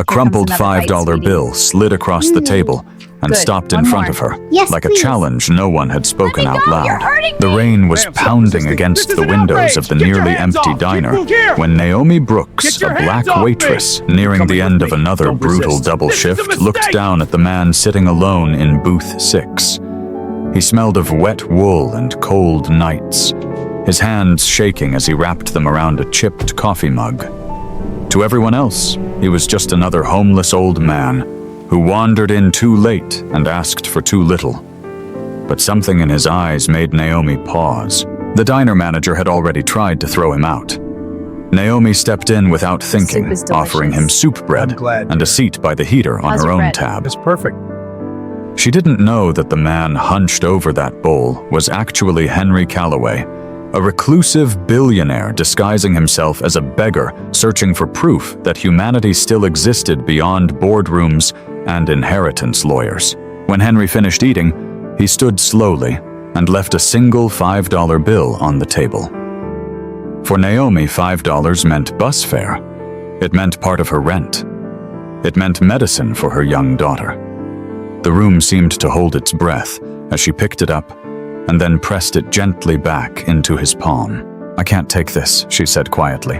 A crumpled $5 bill slid across the table and stopped in front of her, like a challenge no one had spoken out loud. The rain was pounding against the windows of the nearly empty diner when Naomi Brooks, a black waitress nearing the end of another brutal double shift, looked down at the man sitting alone in booth 6. He smelled of wet wool and cold nights, his hands shaking as he wrapped them around a chipped coffee mug. To everyone else, he was just another homeless old man who wandered in too late and asked for too little. But something in his eyes made Naomi pause. The diner manager had already tried to throw him out. Naomi stepped in without thinking, offering him soup bread and a seat by the heater on her own tab. It's perfect. She didn't know that the man hunched over that bowl was actually Henry Calloway, a reclusive billionaire disguising himself as a beggar searching for proof that humanity still existed beyond boardrooms and inheritance lawyers. When Henry finished eating, he stood slowly and left a single $5 bill on the table. For Naomi, $5 meant bus fare. It meant part of her rent. It meant medicine for her young daughter. The room seemed to hold its breath as she picked it up and then pressed it gently back into his palm. "I can't take this," she said quietly.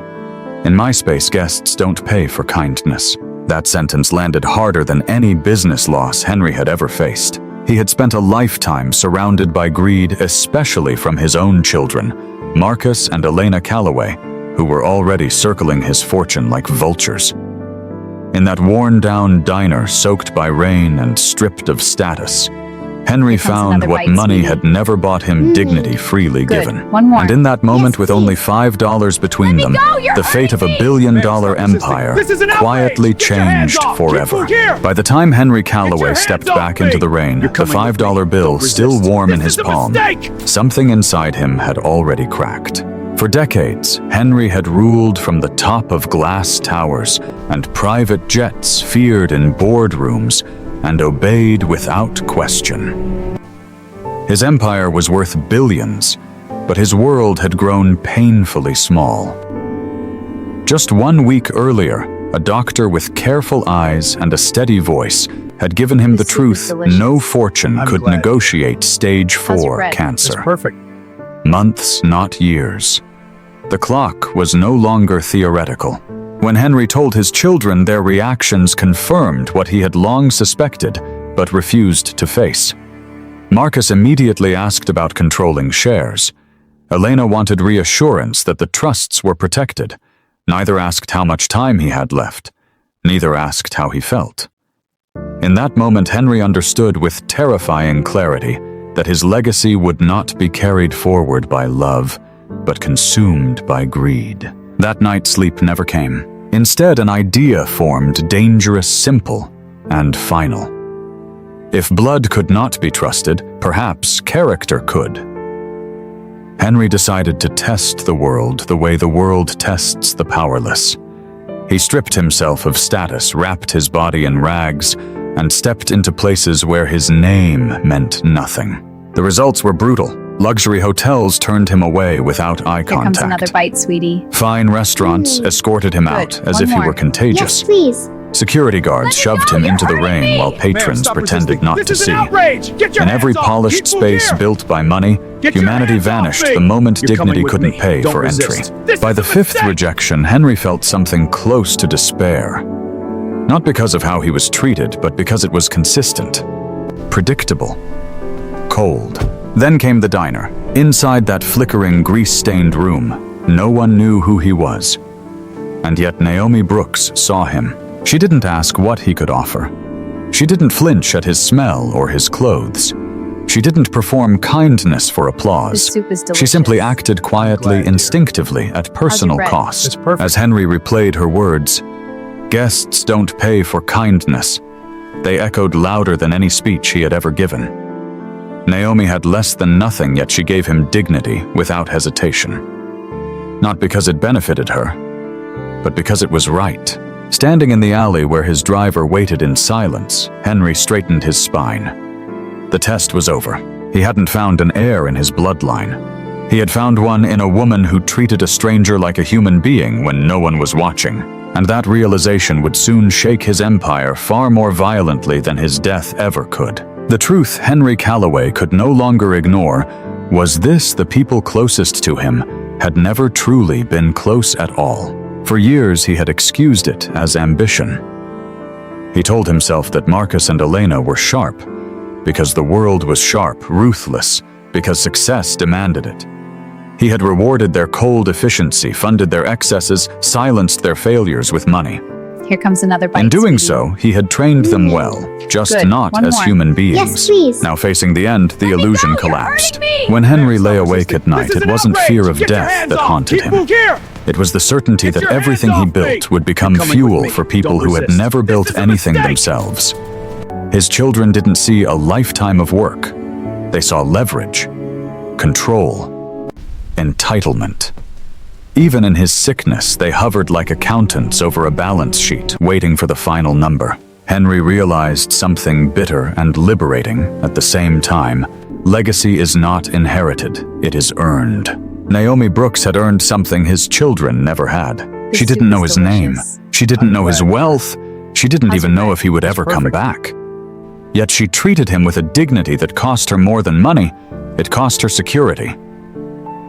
"In my space, guests don't pay for kindness." That sentence landed harder than any business loss Henry had ever faced. He had spent a lifetime surrounded by greed, especially from his own children, Marcus and Elena Calloway, who were already circling his fortune like vultures. In that worn-down diner soaked by rain and stripped of status, Henry found what money had never bought him dignity freely given. And in that moment, with only $5 between them, the fate of a billion-dollar empire quietly changed forever. By the time Henry Calloway stepped back into the rain, the $5 bill still warm in his palm, something inside him had already cracked. For decades, Henry had ruled from the top of glass towers and private jets feared in boardrooms and obeyed without question. His empire was worth billions, but his world had grown painfully small. Just 1 week earlier, a doctor with careful eyes and a steady voice had given him the truth: no fortune could negotiate stage 4 cancer. It's perfect. Months, not years. The clock was no longer theoretical. When Henry told his children, their reactions confirmed what he had long suspected but refused to face. Marcus immediately asked about controlling shares. Elena wanted reassurance that the trusts were protected. Neither asked how much time he had left. Neither asked how he felt. In that moment, Henry understood with terrifying clarity that his legacy would not be carried forward by love, but consumed by greed. That night, sleep never came. Instead, an idea formed, dangerous, simple, and final. If blood could not be trusted, perhaps character could. Henry decided to test the world the way the world tests the powerless. He stripped himself of status, wrapped his body in rags, and stepped into places where his name meant nothing. The results were brutal. Luxury hotels turned him away without eye Here comes another contact. bite, sweetie. Fine restaurants escorted him out as One if he more. were contagious. Yes, please. Security guards shoved him into the rain while patrons pretended not to see. In every polished space built by money, humanity vanished the moment dignity couldn't pay for entry. By the 5th rejection, Henry felt something close to despair. Not because of how he was treated, but because it was consistent, predictable, cold. Then came the diner. Inside that flickering, grease-stained room, no one knew who he was. And yet Naomi Brooks saw him. She didn't ask what he could offer. She didn't flinch at his smell or his clothes. She didn't perform kindness for applause. The soup is delicious. She simply acted quietly, instinctively, at personal bread? cost. It's perfect. As Henry replayed her words, "Guests don't pay for kindness," they echoed louder than any speech he had ever given. Naomi had less than nothing, yet she gave him dignity without hesitation. Not because it benefited her, but because it was right. Standing in the alley where his driver waited in silence, Henry straightened his spine. The test was over. He hadn't found an heir in his bloodline. He had found one in a woman who treated a stranger like a human being when no one was watching. And that realization would soon shake his empire far more violently than his death ever could. The truth Henry Callaway could no longer ignore was this: the people closest to him had never truly been close at all. For years he had excused it as ambition. He told himself that Marcus and Elena were sharp, because the world was sharp, ruthless, because success demanded it. He had rewarded their cold efficiency, funded their excesses, silenced their failures with money. Here comes another bite. In doing so, he had trained them well, just not as human beings. Yes, please. Now facing the end, the illusion collapsed. When Henry lay awake at night, it wasn't fear of death that haunted him. It was the certainty that everything he built would become fuel for people who had never built anything themselves. His children didn't see a lifetime of work. They saw leverage, control, entitlement. Even in his sickness, they hovered like accountants over a balance sheet, waiting for the final number. Henry realized something bitter and liberating at the same time. Legacy is not inherited, it is earned. Naomi Brooks had earned something his children never had. She didn't know his name. She didn't know his wealth. She didn't even know if he would ever come back. Yet she treated him with a dignity that cost her more than money. It cost her security.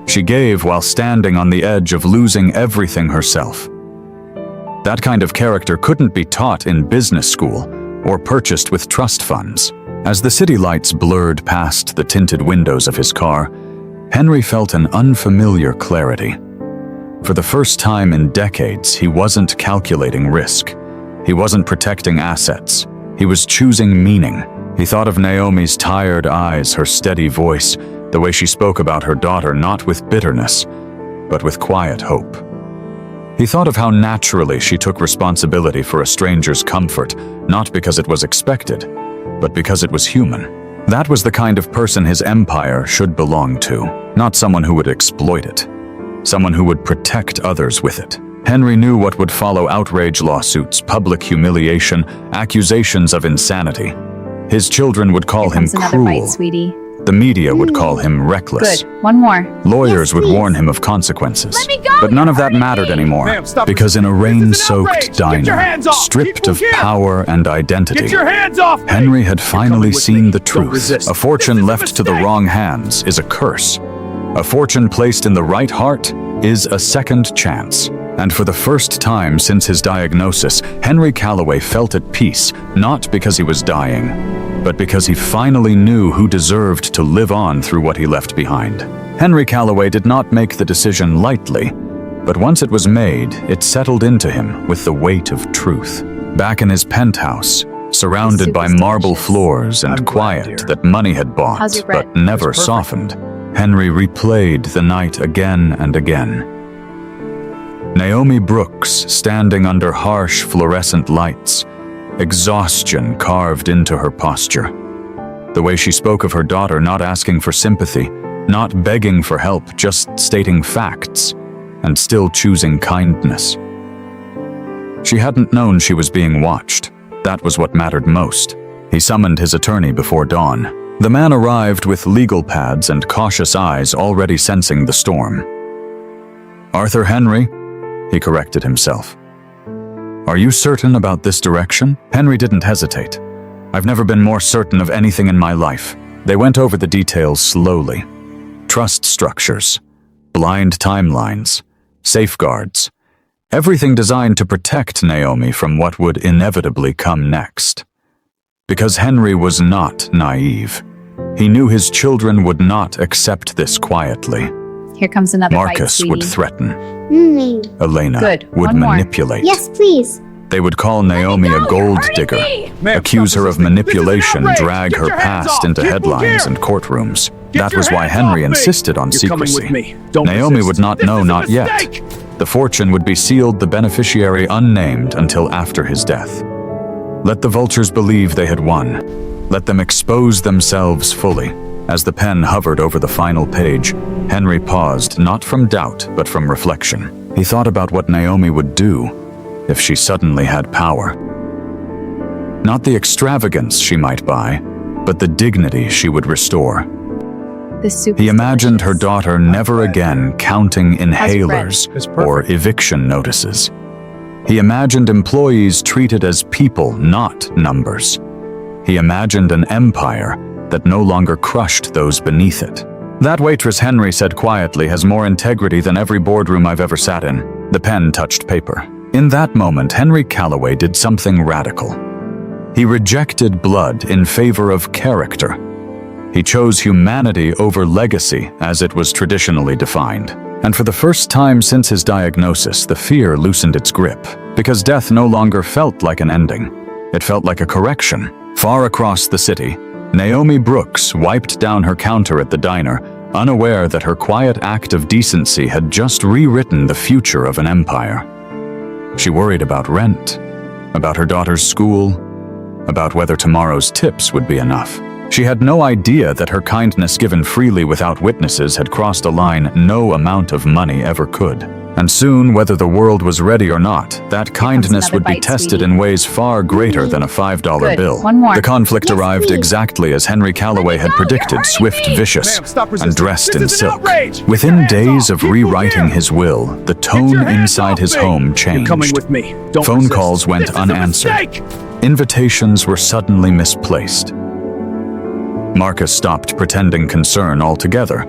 She gave while standing on the edge of losing everything herself. That kind of character couldn't be taught in business school or purchased with trust funds. As the city lights blurred past the tinted windows of his car, Henry felt an unfamiliar clarity. For the first time in decades, he wasn't calculating risk. He wasn't protecting assets. He was choosing meaning. He thought of Naomi's tired eyes, her steady voice, the way she spoke about her daughter, not with bitterness, but with quiet hope. He thought of how naturally she took responsibility for a stranger's comfort, not because it was expected, but because it was human. That was the kind of person his empire should belong to, not someone who would exploit it, someone who would protect others with it. Henry knew what would follow: outrage lawsuits, public humiliation, accusations of insanity. His children would call him cruel. Bite, sweetie. The media would call him reckless. Good. One more. Lawyers would warn him of consequences. Let me go! But none of that You're hurting mattered me! anymore, Ma'am, stop because in a This is an rain-soaked outrage! Get your diner, hands off! stripped People of here! power and identity, Get your hands off me! Henry had finally with seen me. the Don't truth. resist. A fortune This is a left to the mistake. wrong hands is a curse. A fortune placed in the right heart is a second chance. And for the first time since his diagnosis, Henry Callaway felt at peace, not because he was dying, but because he finally knew who deserved to live on through what he left behind. Henry Callaway did not make the decision lightly, but once it was made, it settled into him with the weight of truth. Back in his penthouse, surrounded by marble floors and I'm glad, quiet dear. that money had bought How's your bread? but never It's perfect. softened, Henry replayed the night again and again. Naomi Brooks standing under harsh fluorescent lights, exhaustion carved into her posture. The way she spoke of her daughter, not asking for sympathy, not begging for help, just stating facts, and still choosing kindness. She hadn't known she was being watched. That was what mattered most. He summoned his attorney before dawn. The man arrived with legal pads and cautious eyes, already sensing the storm. "Arthur Henry," he corrected himself. "Are you certain about this direction?" Henry didn't hesitate. "I've never been more certain of anything in my life." They went over the details slowly. Trust structures, blind timelines, safeguards, everything designed to protect Naomi from what would inevitably come next. Because Henry was not naive. He knew his children would not accept this quietly. Here comes another bite, Marcus sweetie. would threaten. Mm. Elena Good. would One more. manipulate. Yes, please. They would call Naomi a gold digger, Ma'am, accuse stop her of resisting. manipulation, This is an drag outrage. her Get your hands past off. into People headlines here. and courtrooms. Get That your was why hands Henry off me. insisted on You're coming secrecy. with me. Don't Naomi resist. would not This know, is a not yet. mistake. The fortune would be sealed, the beneficiary unnamed until after his death. Let the vultures believe they had won. Let them expose themselves fully. As the pen hovered over the final page, Henry paused, not from doubt, but from reflection. He thought about what Naomi would do if she suddenly had power. Not the extravagance she might buy, but the dignity she would restore. This soup He is imagined her delicious. daughter never again counting How's your bread? inhalers It's perfect. or eviction notices. He imagined employees treated as people, not numbers. He imagined an empire that no longer crushed those beneath it. "That waitress," Henry said quietly, "has more integrity than every boardroom I've ever sat in." The pen touched paper. In that moment, Henry Callaway did something radical. He rejected blood in favor of character. He chose humanity over legacy as it was traditionally defined. And for the first time since his diagnosis, the fear loosened its grip, because death no longer felt like an ending. It felt like a correction. Far across the city, Naomi Brooks wiped down her counter at the diner, unaware that her quiet act of decency had just rewritten the future of an empire. She worried about rent, about her daughter's school, about whether tomorrow's tips would be enough. She had no idea that her kindness given freely without witnesses had crossed a line no amount of money ever could. And soon, whether the world was ready or not, that kindness would be tested in ways far greater than a $5 bill. One more. The conflict arrived exactly as Henry Callaway had predicted, swift, vicious, and dressed in silk. Within days of rewriting his will, the tone inside his home changed. Phone calls went unanswered. Invitations were suddenly misplaced. Marcus stopped pretending concern altogether,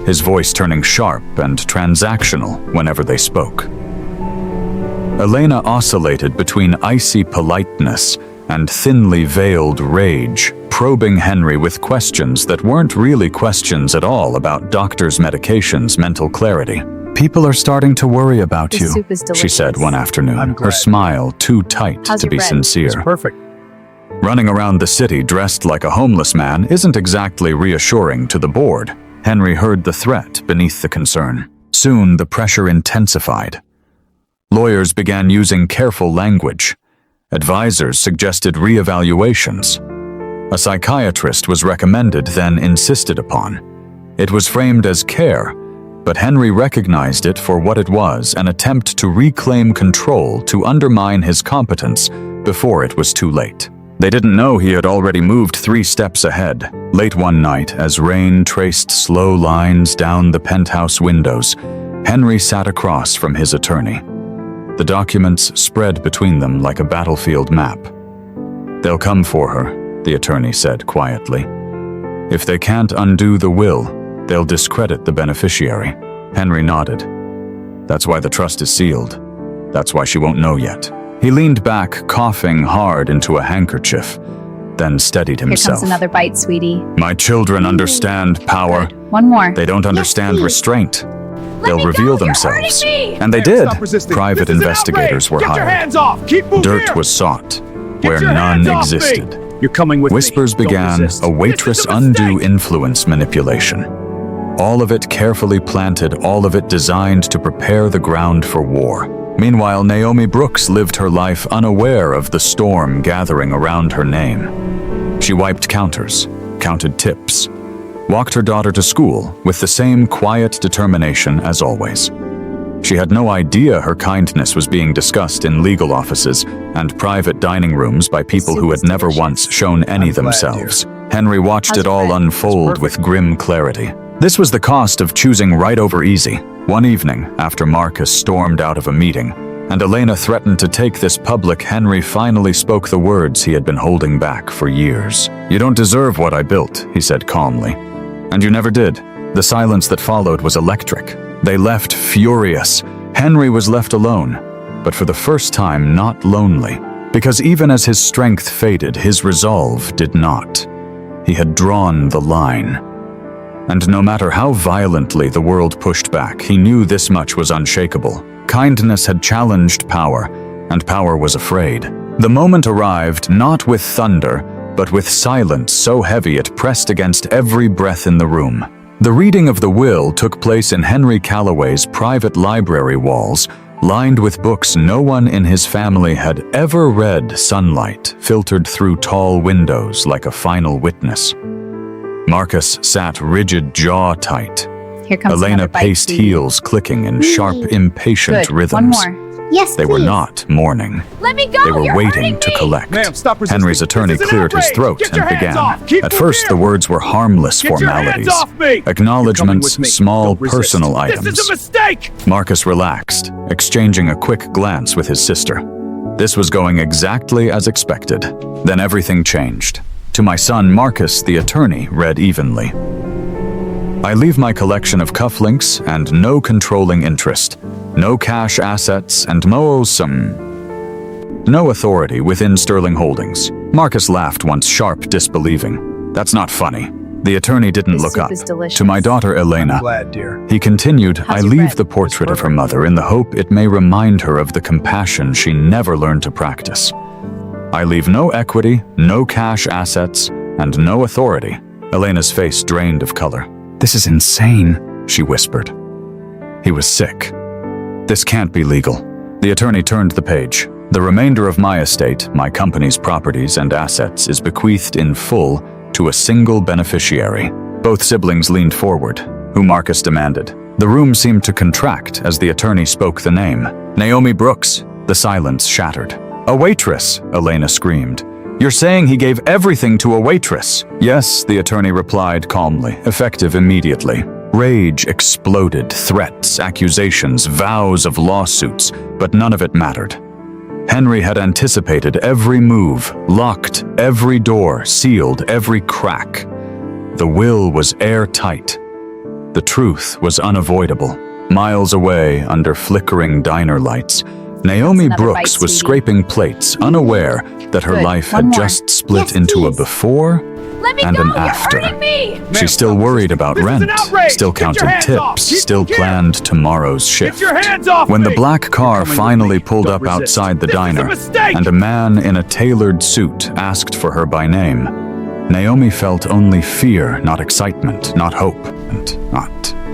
his voice turning sharp and transactional whenever they spoke. Elena oscillated between icy politeness and thinly veiled rage, probing Henry with questions that weren't really questions at all about doctors' medications, mental clarity. "People are starting to worry about you," soup is she said delicious. one afternoon, her smile too tight How's to your be bread? sincere. Perfect. Running around the city dressed like a homeless man isn't exactly reassuring to the board. Henry heard the threat beneath the concern. Soon, the pressure intensified. Lawyers began using careful language. Advisors suggested reevaluations. A psychiatrist was recommended, then insisted upon. It was framed as care, but Henry recognized it for what it was, an attempt to reclaim control, to undermine his competence before it was too late. They didn't know he had already moved 3 steps ahead. Late one night, as rain traced slow lines down the penthouse windows, Henry sat across from his attorney. The documents spread between them like a battlefield map. "They'll come for her," the attorney said quietly. "If they can't undo the will, they'll discredit the beneficiary." Henry nodded. "That's why the trust is sealed. That's why she won't know yet." He leaned back, coughing hard into a handkerchief, then steadied Here himself. comes another bite, sweetie. "My children understand power. One more. They don't understand restraint. They'll reveal themselves." And they Ma'am, did. stop resisting. Private This is an investigators outrage. were Get your hired. hands off. Keep moving Dirt here. was sought, Get where your none hands off me. existed. You're coming with Whispers me. Don't began, resist. a waitress This is a undue mistake. influence manipulation. All of it carefully planted, all of it designed to prepare the ground for war. Meanwhile, Naomi Brooks lived her life unaware of the storm gathering around her name. She wiped counters, counted tips, walked her daughter to school with the same quiet determination as always. She had no idea her kindness was being discussed in legal offices and private dining rooms by people who had never once shown any I'm glad, themselves. Henry watched How's it your all bread? unfold with grim clarity. This was the cost of choosing right over easy. One evening, after Marcus stormed out of a meeting, and Elena threatened to take this public, Henry finally spoke the words he had been holding back for years. "You don't deserve what I built," he said calmly. "And you never did." The silence that followed was electric. They left furious. Henry was left alone, but for the first time not lonely, because even as his strength faded, his resolve did not. He had drawn the line. And no matter how violently the world pushed back, he knew this much was unshakable. Kindness had challenged power, and power was afraid. The moment arrived not with thunder, but with silence so heavy it pressed against every breath in the room. The reading of the will took place in Henry Callaway's private library walls, lined with books no one in his family had ever read. Sunlight filtered through tall windows like a final witness. Marcus sat rigid, jaw tight. Here comes Elena another bite, paced sweetie. heels clicking in sharp, impatient Good. rhythms. One more. Yes, They were please. not mourning. Let me go. They were You're waiting hurting to me. collect. Ma'am, stop resisting. Henry's attorney This is an cleared his outrage. throat Get and your hands began. off. Keep At moving first, the here. words were harmless Get your hands formalities, off me. You're coming acknowledgments, with me. small Don't resist. personal This items. is a mistake. Marcus relaxed, exchanging a quick glance with his sister. This was going exactly as expected. Then everything changed. To my son, Marcus, the attorney read evenly. I leave my collection of cufflinks and no controlling interest, no cash assets, and no authority within Sterling Holdings. Marcus laughed once sharp, disbelieving. That's not funny. The attorney didn't This look soup up. is delicious. To my daughter, Elena, Glad, dear. he continued, I How's your leave bread? the portrait of her mother in the hope it may remind her of the compassion she never learned to practice. I leave no equity, no cash assets, and no authority. Elena's face drained of color. This is insane, she whispered. He was sick. This can't be legal. The attorney turned the page. The remainder of my estate, my company's properties and assets, is bequeathed in full to a single beneficiary. Both siblings leaned forward, who Marcus demanded. The room seemed to contract as the attorney spoke the name. Naomi Brooks. The silence shattered. A waitress, Elena screamed. You're saying he gave everything to a waitress? Yes, the attorney replied calmly, effective immediately. Rage exploded, threats, accusations, vows of lawsuits, but none of it mattered. Henry had anticipated every move, locked every door, sealed every crack. The will was airtight. The truth was unavoidable. Miles away, under flickering diner lights, Naomi That's another Brooks bite, was sweetie. scraping plates, unaware that her Good. life One had more. just split Yes, into a please. before Let me and go. an You're after. hurting me. She still worried about This is rent, an outrage. still Get your counted hands off. tips, Keep still moving. planned tomorrow's shift. Get your hands off When the me. black car You're coming with finally me. pulled Don't up resist. outside the This is a diner, mistake. and a man in a tailored suit asked for her by name, Naomi felt only fear, not excitement, not hope, and not.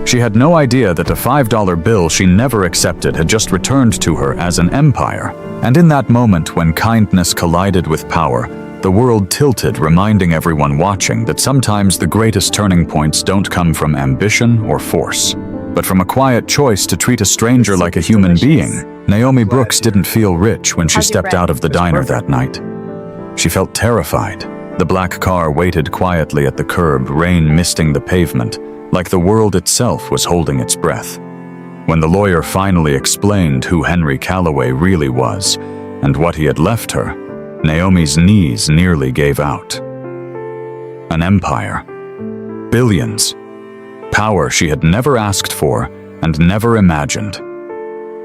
She had no idea that a $5 bill she never accepted had just returned to her as an empire. And in that moment when kindness collided with power, the world tilted, reminding everyone watching that sometimes the greatest turning points don't come from ambition or force, but from a quiet choice to treat a stranger This like a soup is human delicious. being. Naomi Brooks didn't feel rich when she How's your stepped bread? out of the It's diner perfect. that night. She felt terrified. The black car waited quietly at the curb, rain misting the pavement, like the world itself was holding its breath. When the lawyer finally explained who Henry Callaway really was and what he had left her, Naomi's knees nearly gave out. An empire. Billions. Power she had never asked for and never imagined.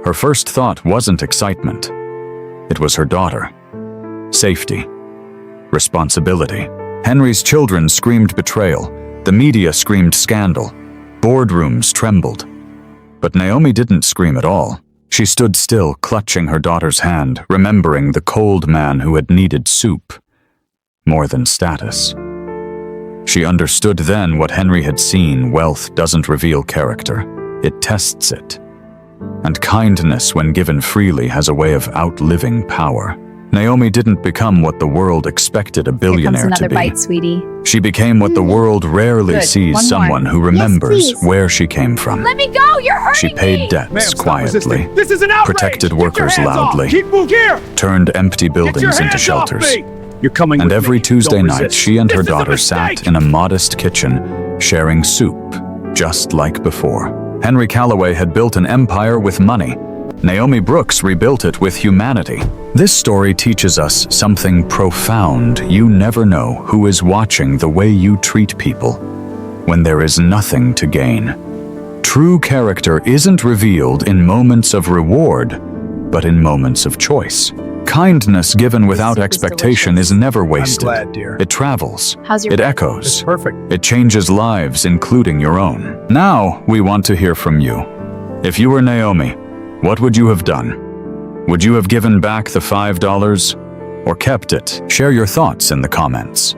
Her first thought wasn't excitement. It was her daughter. Safety. Responsibility. Henry's children screamed betrayal. The media screamed scandal. Boardrooms trembled. But Naomi didn't scream at all. She stood still, clutching her daughter's hand, remembering the cold man who had needed soup more than status. She understood then what Henry had seen. Wealth doesn't reveal character. It tests it. And kindness, when given freely, has a way of outliving power. Naomi didn't become what the world expected a Here comes billionaire to another be. bite, sweetie. She became what the world rarely Good. sees, One more. someone who Yes, remembers please. where she came from. Let me go. You're hurting She paid me. debts Ma'am, stop quietly, resisting. This is an outrage. protected Get your workers hands off. loudly, Keep moving here. turned empty Get your buildings into hands off shelters. me. You're coming And with every me. Tuesday Don't night, resist. she and her This is a daughter sat mistake. in a modest kitchen, sharing soup, just like before. Henry Callaway had built an empire with money. Naomi Brooks rebuilt it with humanity. This story teaches us something profound. You never know who is watching the way you treat people when there is nothing to gain. True character isn't revealed in moments of reward, but in moments of choice. Kindness given without soup is expectation delicious. is never I'm wasted. glad, dear. It travels. How's your It bread? It's echoes. perfect. It changes lives, including your own. Now, we want to hear from you. If you were Naomi, what would you have done? Would you have given back the $5 or kept it? Share your thoughts in the comments.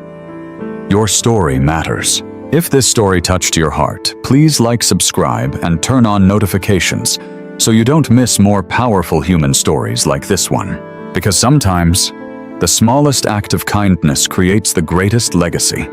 Your story matters. If this story touched your heart, please like, subscribe, and turn on notifications so you don't miss more powerful human stories like this one. Because sometimes, the smallest act of kindness creates the greatest legacy.